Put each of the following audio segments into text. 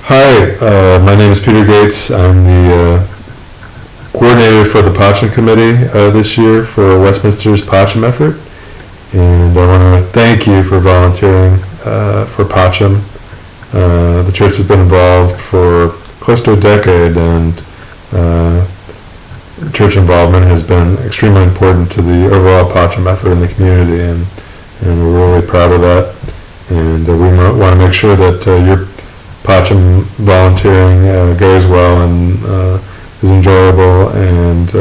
Hi, my name is Peter Gates. I'm the coordinator for the Pacham Committee this year for Westminster's Pacham effort. And I want to thank you for volunteering for Pacham. The church has been involved for close to a decade, and church involvement has been extremely important to the overall Pacham effort in the community, and we're really proud of that. And we want to make sure that your Pacham volunteering goes well and is enjoyable and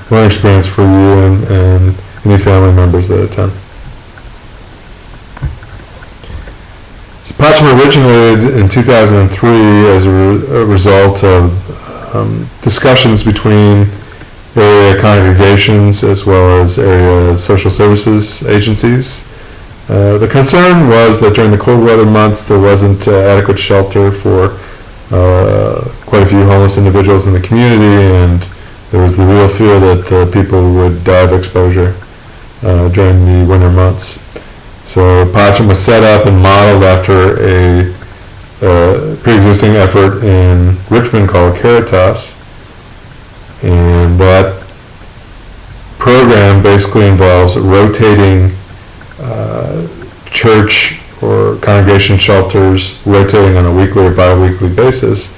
learning experience for you and any family members that attend. So Pacham originated in 2003 as a result of discussions between area congregations as well as area social services agencies. The concern was that during the cold weather months there wasn't adequate shelter for quite a few homeless individuals in the community, and there was the real fear that people would die of exposure during the winter months. So Pacham was set up and modeled after a pre-existing effort in Richmond called Caritas, and that program basically involves rotating church or congregation shelters, rotating on a weekly or bi-weekly basis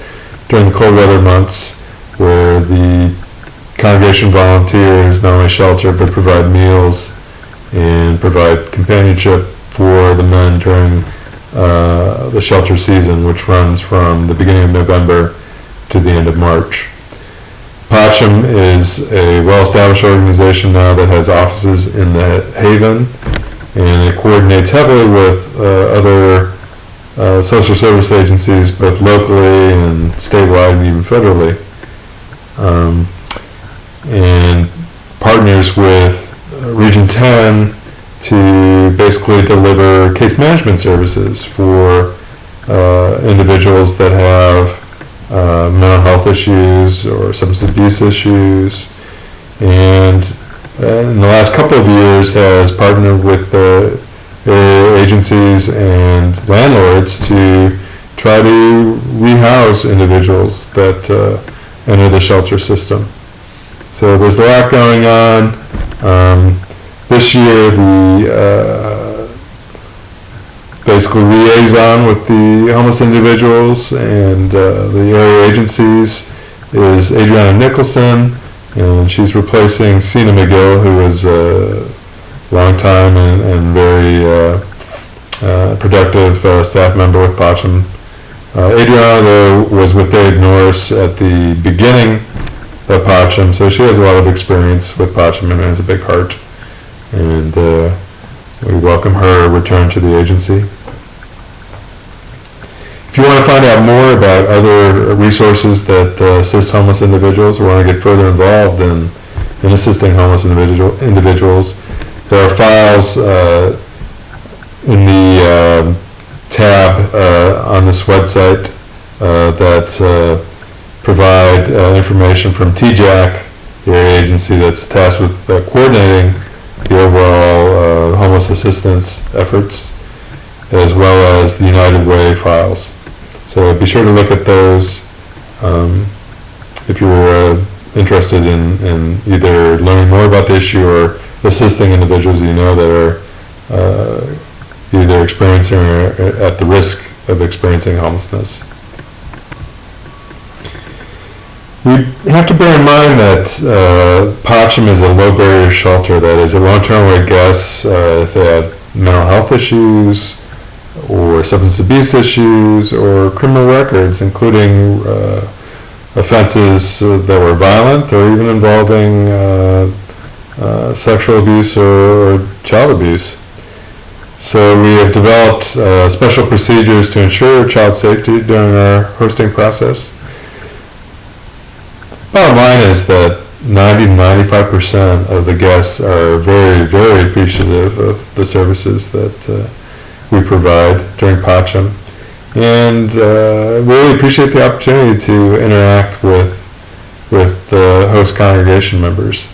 during the cold weather months, where the congregation volunteers not only shelter but provide meals and provide companionship for the men during the shelter season, which runs from the beginning of November to the end of March. Pacham is a well-established organization now that has offices in the Haven, and it coordinates heavily with other social service agencies, both locally and statewide and even federally, and partners with Region 10 to basically deliver case management services for individuals that have mental health issues or substance abuse issues, and in the last couple of years has partnered with the agencies and landlords to try to rehouse individuals that enter the shelter system. So there's a lot going on. This year the basically liaison with the homeless individuals and the area agencies is Adriana Nicholson, and she's replacing Sina McGill, who was a long time and very productive staff member with Pacham. Adriana, though, was with Dave Norris at the beginning of Pacham, so she has a lot of experience with Pacham and has a big heart, and we welcome her return to the agency. If you want to find out more about other resources that assist homeless individuals or want to get further involved in assisting homeless individuals, there are files in the tab on this website that provide information from TJAC, the area agency that's tasked with coordinating the overall homeless assistance efforts, as well as the United Way files. So be sure to look at those if you're interested in either learning more about the issue or assisting individuals you know that are either experiencing or at the risk of experiencing homelessness. We have to bear in mind that Pacham is a low barrier shelter, that is, it won't turn away guests if they have mental health issues or substance abuse issues or criminal records, including offenses that were violent or even involving sexual abuse or child abuse. So we have developed special procedures to ensure child safety during our hosting process. Bottom line is that 90 to 95% of the guests are very, very appreciative of the services that we provide during Pacham, and really appreciate the opportunity to interact with the host congregation members.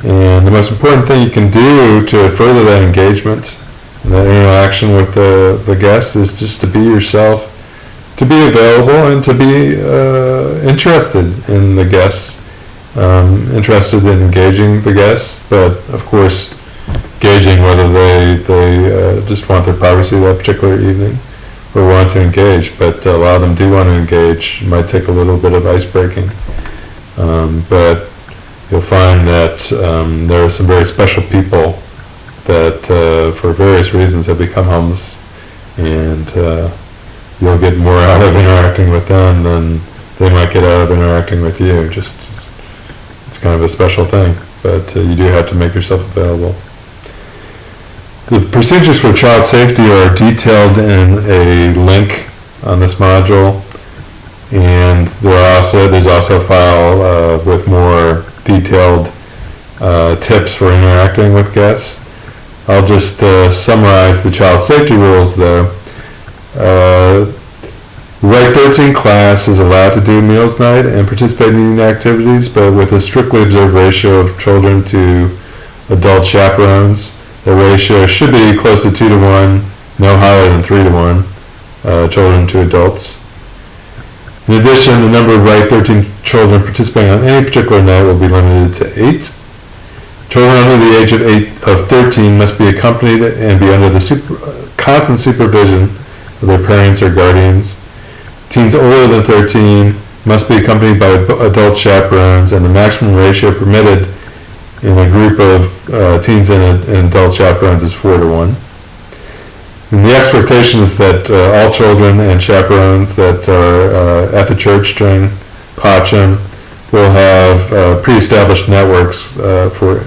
And the most important thing you can do to further that engagement and that interaction with the guests is just to be yourself to be available and to be interested in the guests, interested in engaging the guests, but of course gauging whether they just want their privacy that particular evening or want to engage. But a lot of them do want to engage. It might take a little bit of ice breaking, but you'll find that there are some very special people that for various reasons have become homeless, and you'll get more out of interacting with them than they might get out of interacting with you. It's kind of a special thing, but you do have to make yourself available. The procedures for child safety are detailed in a link on this module, and there's also a file with more detailed tips for interacting with guests. I'll just summarize the child safety rules though. Rite 13 class is allowed to do meals night and participate in eating activities, but with a strictly observed ratio of children to adult chaperones. The ratio should be close to 2-to-1, no higher than 3-to-1, children to adults. In addition, the number of Rite 13 children participating on any particular night will be limited to 8. Children under the age of 13 must be accompanied and be under the constant supervision of their parents or guardians. Teens older than 13 must be accompanied by adult chaperones, and the maximum ratio permitted in a group of teens and adult chaperones is 4-to-1. And the expectation is that all children and chaperones that are at the church during Pacham will have pre-established networks for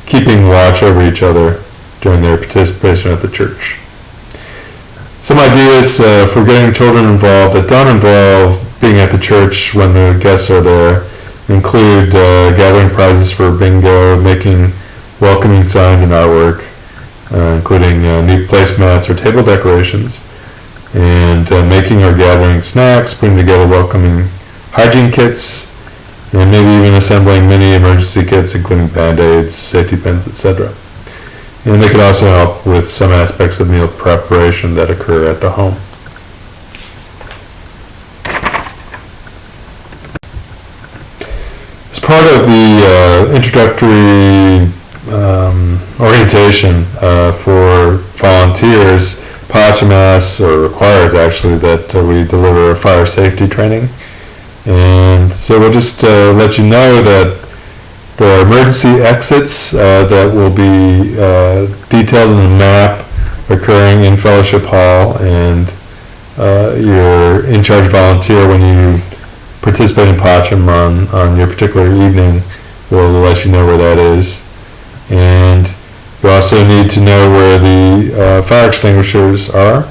keeping watch over each other during their participation at the church. Some ideas for getting children involved that don't involve being at the church when the guests are there include gathering prizes for bingo, making welcoming signs and artwork, including new placemats or table decorations, and making or gathering snacks, putting together welcoming hygiene kits, and maybe even assembling mini emergency kits including band-aids, safety pins, etc. And they could also help with some aspects of meal preparation that occur at the home. As part of the introductory orientation for volunteers, Pacham asks, or requires actually, that we deliver a fire safety training. And so we'll just let you know that there are emergency exits that will be detailed in the map occurring in Fellowship Hall, and your in-charge volunteer, when you participate in Pacham on your particular evening, will let you know where that is. And you also need to know where the fire extinguishers are.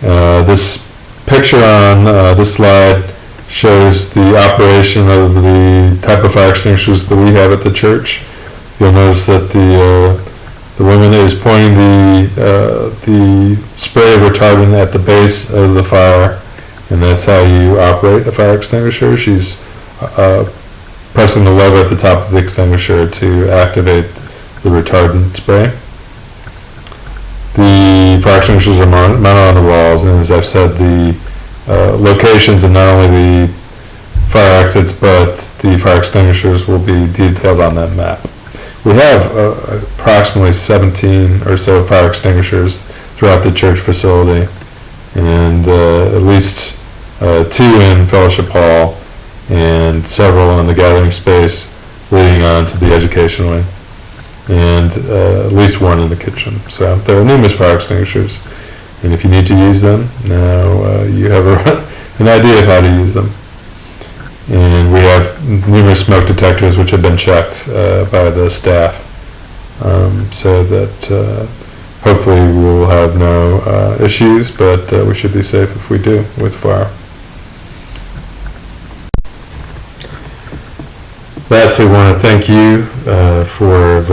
This picture on this slide shows the operation of the type of fire extinguishers that we have at the church. You'll notice that the woman is pointing the spray retardant at the base of the fire, and that's how you operate a fire extinguisher. She's pressing the lever at the top of the extinguisher to activate the retardant spray. The fire extinguishers are mounted on the walls, and as I've said, the locations of not only the fire exits but the fire extinguishers will be detailed on that map. We have approximately 17 or so fire extinguishers throughout the church facility, and at least 2 in Fellowship Hall and several in the gathering space leading on to the education wing, and at least 1 in the kitchen. So there are numerous fire extinguishers, and if you need to use them, now you have an idea of how to use them. And we have numerous smoke detectors which have been checked by the staff, so that hopefully we will have no issues, but we should be safe if we do with fire. Lastly, I want to thank you for